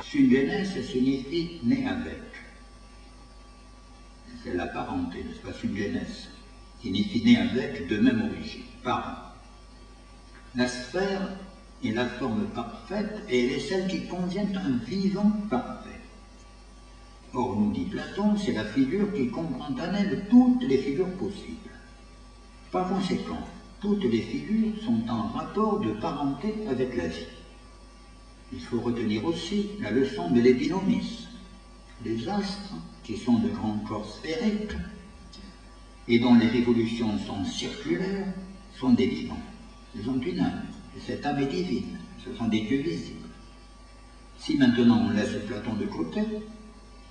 Sui generis signifie né avec. C'est la parenté, n'est-ce pas? Sui generis signifie né avec, de même origine, parent. La sphère est la forme parfaite et elle est celle qui convient à un vivant parfait. Or, nous dit Platon, c'est la figure qui comprend en elle toutes les figures possibles. Par conséquent, toutes les figures sont en rapport de parenté avec la vie. Il faut retenir aussi la leçon de l'épinomisme. Les astres, qui sont de grands corps sphériques et dont les révolutions sont circulaires, sont des vivants. Ils ont une âme, et cette âme est divine, ce sont des dieux visibles. Si maintenant on laisse Platon de côté,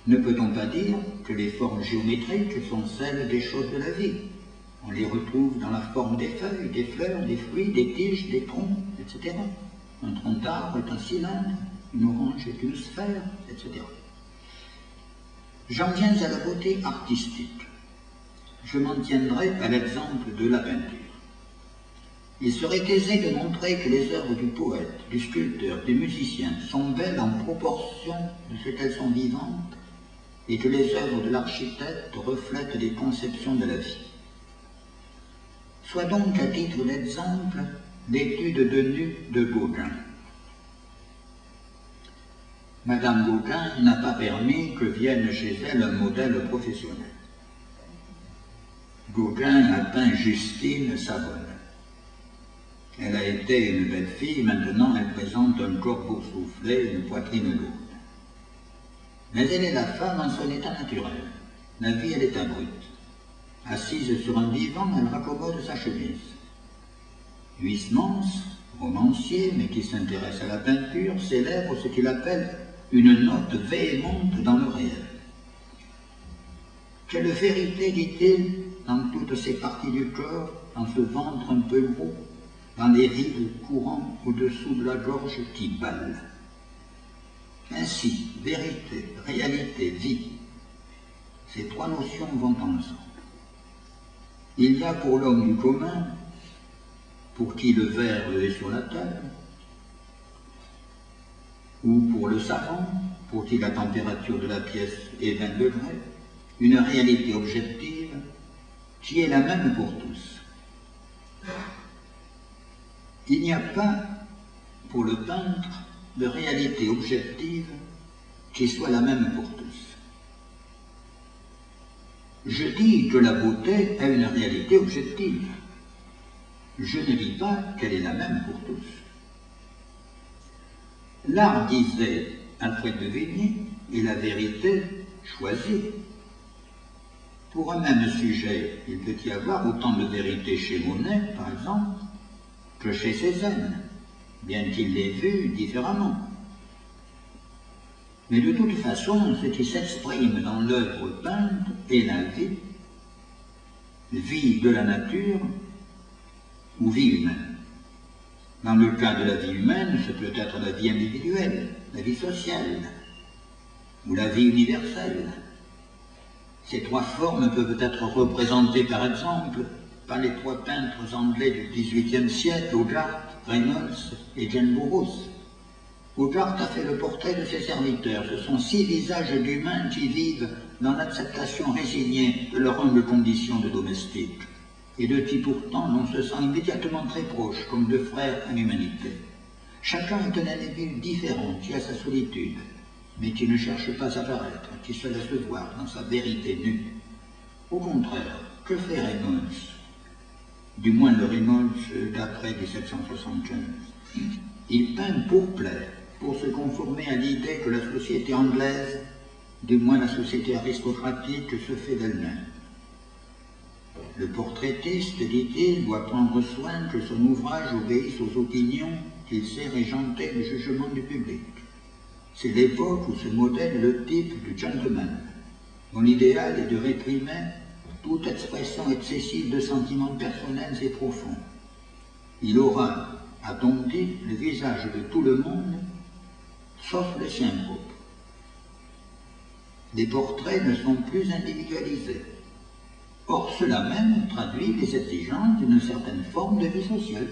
ne peut-on pas dire que les formes géométriques sont celles des choses de la vie? On les retrouve dans la forme des feuilles, des fleurs, des fruits, des tiges, des troncs, etc. Un tronc d'arbre est un cylindre, une orange est une sphère, etc. J'en viens à la beauté artistique. Je m'en tiendrai à l'exemple de la peinture. Il serait aisé de montrer que les œuvres du poète, du sculpteur, du musicien sont belles en proportion de ce qu'elles sont vivantes et que les œuvres de l'architecte reflètent les conceptions de la vie. Soit donc à titre d'exemple l'étude de nu de Gauguin. Madame Gauguin n'a pas permis que vienne chez elle un modèle professionnel. Gauguin a peint Justine, sa bonne. Elle a été une belle fille, maintenant elle présente un corps boursouflé, une poitrine lourde. Mais elle est la femme en son état naturel. La vie, elle est abrupte. Assise sur un divan, elle raccommode sa chemise. Huysmans, romancier, mais qui s'intéresse à la peinture, célèbre ce qu'il appelle une note véhémente dans le réel. Quelle vérité, dit-il, dans toutes ces parties du corps, dans ce ventre un peu gros, dans les rides courant au-dessous de la gorge qui bâle. Ainsi, vérité, réalité, vie, ces trois notions vont ensemble. Il y a pour l'homme du commun, pour qui le verre est sur la table, ou pour le savant, pour qui la température de la pièce est 20 degrés, une réalité objective qui est la même pour tous. Il n'y a pas, pour le peintre, de réalité objective qui soit la même pour tous. Je dis que la beauté a une réalité objective. Je ne dis pas qu'elle est la même pour tous. L'art, disait Alfred de Vigny, est la vérité choisie. Pour un même sujet, il peut y avoir autant de vérité chez Monet, par exemple, que chez Cézanne, bien qu'il l'ait vu différemment. Mais de toute façon, ce qui s'exprime dans l'œuvre peinte est la vie, vie de la nature ou vie humaine. Dans le cas de la vie humaine, ce peut être la vie individuelle, la vie sociale ou la vie universelle. Ces trois formes peuvent être représentées par exemple par les trois peintres anglais du XVIIIe siècle, Hogarth, Reynolds et Jane Burroughs. Hogarth a fait le portrait de ses serviteurs. Ce sont 6 visages d'humains qui vivent dans l'acceptation résignée de leur humble condition de domestiques, et de qui pourtant l'on se sent immédiatement très proche, comme deux frères en humanité. Chacun est un individu différent, qui a sa solitude, mais qui ne cherche pas à paraître, qui se laisse voir dans sa vérité nue. Au contraire, que fait Reynolds? Du moins le Reynolds d'après 1775. Il peint pour plaire, pour se conformer à l'idée que la société anglaise, du moins la société aristocratique, se fait d'elle-même. Le portraitiste, dit-il, doit prendre soin que son ouvrage obéisse aux opinions qu'il sait régenter le jugement du public. C'est l'époque où se modèle le type du gentleman, dont l'idéal est de réprimer toute expression excessive de sentiments personnels et profonds. Il aura, a-t-on dit, le visage de tout le monde, sauf le sien propre. Les portraits ne sont plus individualisés. Or, cela même traduit les exigences d'une certaine forme de vie sociale.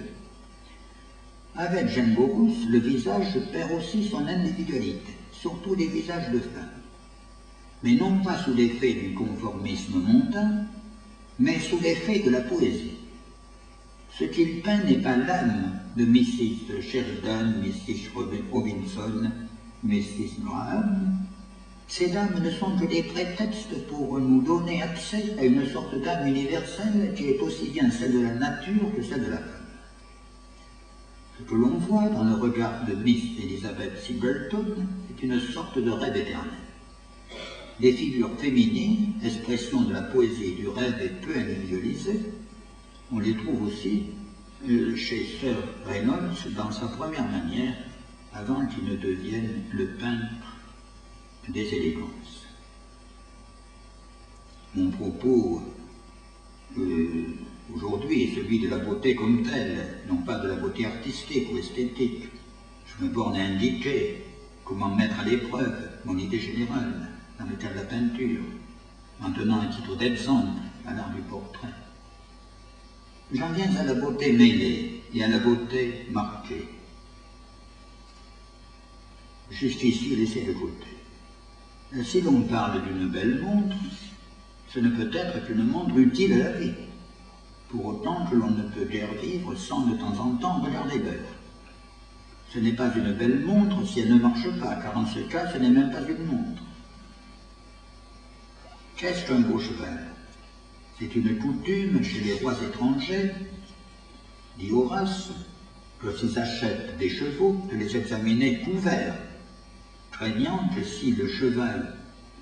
Avec Jeanne Borousse, le visage perd aussi son individualité, surtout les visages de femmes. Mais non pas sous l'effet du conformisme mondain, mais sous l'effet de la poésie. Ce qu'il peint n'est pas l'âme de Mrs. Sheridan, Mrs. Robinson, Mrs. Graham. Ces dames ne sont que des prétextes pour nous donner accès à une sorte d'âme universelle qui est aussi bien celle de la nature que celle de la femme. Ce que l'on voit dans le regard de Miss Elizabeth Singleton est une sorte de rêve éternel. Des figures féminines, expression de la poésie et du rêve et peu individualisées, on les trouve aussi chez Sir Reynolds dans sa première manière, avant qu'il ne devienne le peintre des élégances. Mon propos aujourd'hui est celui de la beauté comme telle, non pas de la beauté artistique ou esthétique. Je me borne à indiquer comment mettre à l'épreuve mon idée générale dans le cas de la peinture, en tenant un titre d'exemple à l'art du portrait. J'en viens à la beauté mêlée et à la beauté marquée. Jusqu'ici, laissez de côté. Si l'on parle d'une belle montre, ce ne peut être qu'une montre utile à la vie, pour autant que l'on ne peut guère vivre sans de temps en temps regarder l'heure. Ce n'est pas une belle montre si elle ne marche pas, car en ce cas, ce n'est même pas une montre. Qu'est-ce qu'un beau cheval? C'est une coutume chez les rois étrangers, dit Horace, lorsqu'ils achètent des chevaux, de les examiner couverts, craignant que si le cheval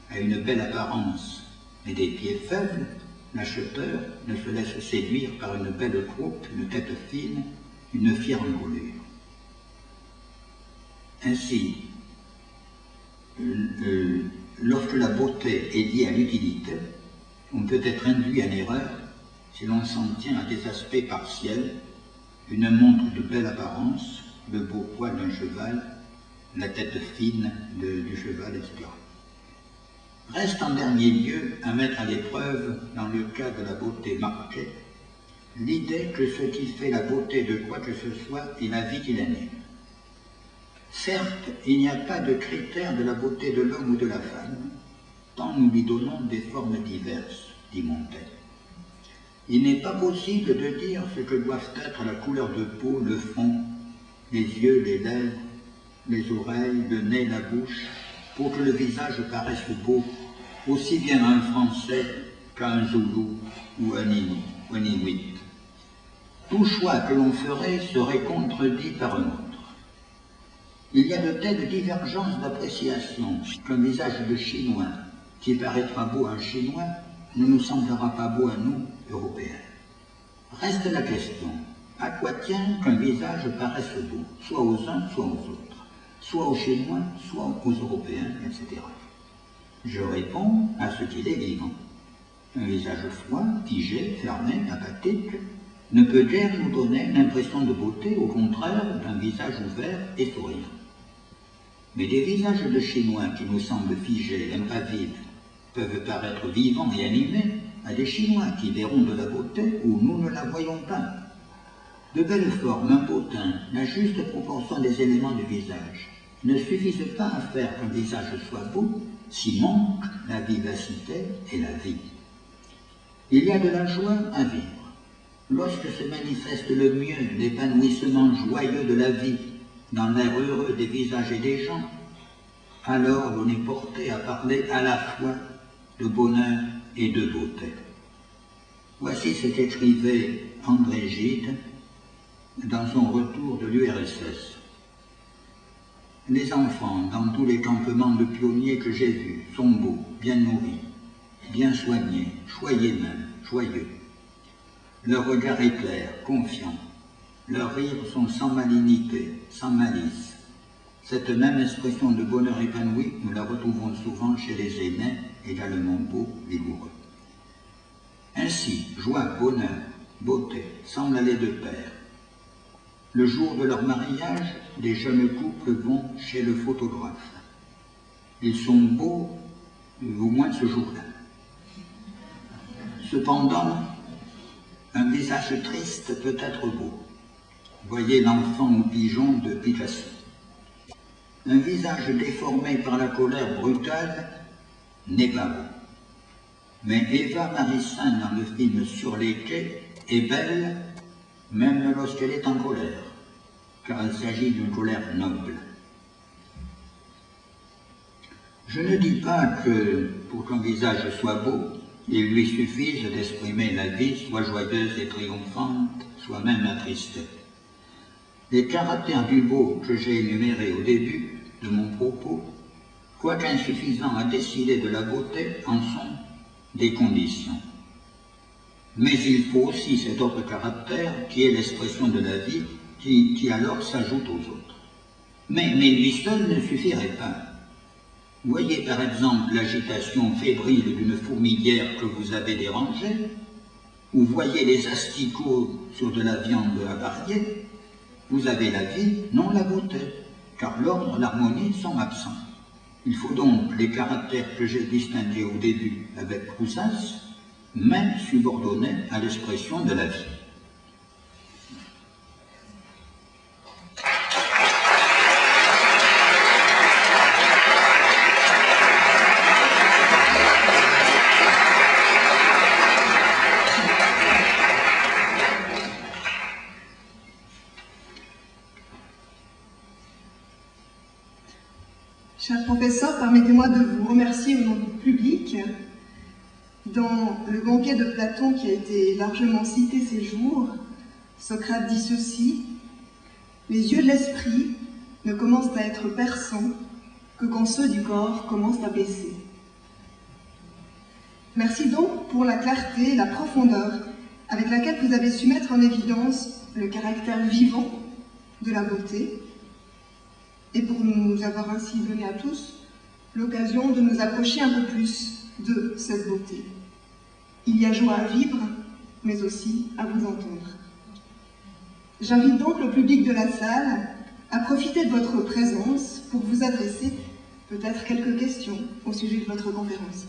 a une belle apparence et des pieds faibles, l'acheteur ne se laisse séduire par une belle croupe, une tête fine, une fière encolure. Ainsi, lorsque la beauté est liée à l'utilité, on peut être induit en erreur si l'on s'en tient à des aspects partiels, une montre de belle apparence, le beau poil d'un cheval, la tête fine du cheval, etc. Reste en dernier lieu à mettre à l'épreuve, dans le cas de la beauté marquée, l'idée que ce qui fait la beauté de quoi que ce soit est la vie qui l'anime. Certes, il n'y a pas de critère de la beauté de l'homme ou de la femme, tant nous lui donnons des formes diverses, dit Montaigne. Il n'est pas possible de dire ce que doivent être la couleur de peau, le front, les yeux, les lèvres, les oreilles, le nez, la bouche, pour que le visage paraisse beau, aussi bien à un Français qu'à un Zoulou ou un Inuit. Tout choix que l'on ferait serait contredit par un autre. Il y a de telles divergences d'appréciation qu'un visage de Chinois qui paraîtra beau à un Chinois ne nous semblera pas beau à nous, Européens. Reste la question, à quoi tient qu'un visage paraisse beau, soit aux uns, soit aux autres, soit aux Chinois, soit aux Européens, etc. Je réponds à ce qu'il est vivant. Un visage froid, figé, fermé, apathique, ne peut guère nous donner l'impression de beauté, au contraire d'un visage ouvert et souriant. Mais des visages de Chinois qui nous semblent figés, impassibles, peuvent paraître vivants et animés à des Chinois qui verront de la beauté où nous ne la voyons pas. De belles formes, un beau teint, la juste proportion des éléments du visage ne suffisent pas à faire qu'un visage soit beau, s'y manque la vivacité et la vie. Il y a de la joie à vivre. Lorsque se manifeste le mieux l'épanouissement joyeux de la vie dans l'air heureux des visages et des gens, alors l'on est porté à parler à la fois de bonheur et de beauté. Voici ce qu'écrivait André Gide dans son retour de l'URSS. Les enfants, dans tous les campements de pionniers que j'ai vus, sont beaux, bien nourris, bien soignés, choyés même, joyeux. Leur regard est clair, confiant. Leurs rires sont sans malignité, sans malice. Cette même expression de bonheur épanoui, nous la retrouvons souvent chez les aînés, également beaux, vigoureux. Ainsi, joie, bonheur, beauté semblent aller de pair. Le jour de leur mariage, les jeunes couples vont chez le photographe. Ils sont beaux, au moins ce jour-là. Cependant, un visage triste peut être beau. voyez l'enfant au pigeon de Picasso. Un visage déformé par la colère brutale n'est pas beau. Mais Eva Marissin, dans le film Sur les quais, est belle, même lorsqu'elle est en colère, car il s'agit d'une colère noble. Je ne dis pas que, pour qu'un visage soit beau, il lui suffise d'exprimer la vie, soit joyeuse et triomphante, soit même attristée. Les caractères du beau que j'ai énumérés au début de mon propos, quoique insuffisants à décider de la beauté, en sont des conditions. Mais il faut aussi cet autre caractère qui est l'expression de la vie, qui alors s'ajoute aux autres. Mais lui seul ne suffirait pas. Voyez par exemple l'agitation fébrile d'une fourmilière que vous avez dérangée, ou voyez les asticots sur de la viande avariée. Vous avez la vie, non la beauté, car l'ordre, l'harmonie sont absents. Il faut donc les caractères que j'ai distingués au début avec Rousas, même subordonnés à l'expression de la vie. Cher professeur, permettez-moi de vous remercier au nom du public. Dans le banquet de Platon qui a été largement cité ces jours, Socrate dit ceci: « Les yeux de l'esprit ne commencent à être perçants que quand ceux du corps commencent à baisser. » Merci donc pour la clarté et la profondeur avec laquelle vous avez su mettre en évidence le caractère vivant de la beauté, et pour nous avoir ainsi donné à tous l'occasion de nous approcher un peu plus de cette beauté. Il y a joie à vivre, mais aussi à vous entendre. J'invite donc le public de la salle à profiter de votre présence pour vous adresser peut-être quelques questions au sujet de votre conférence.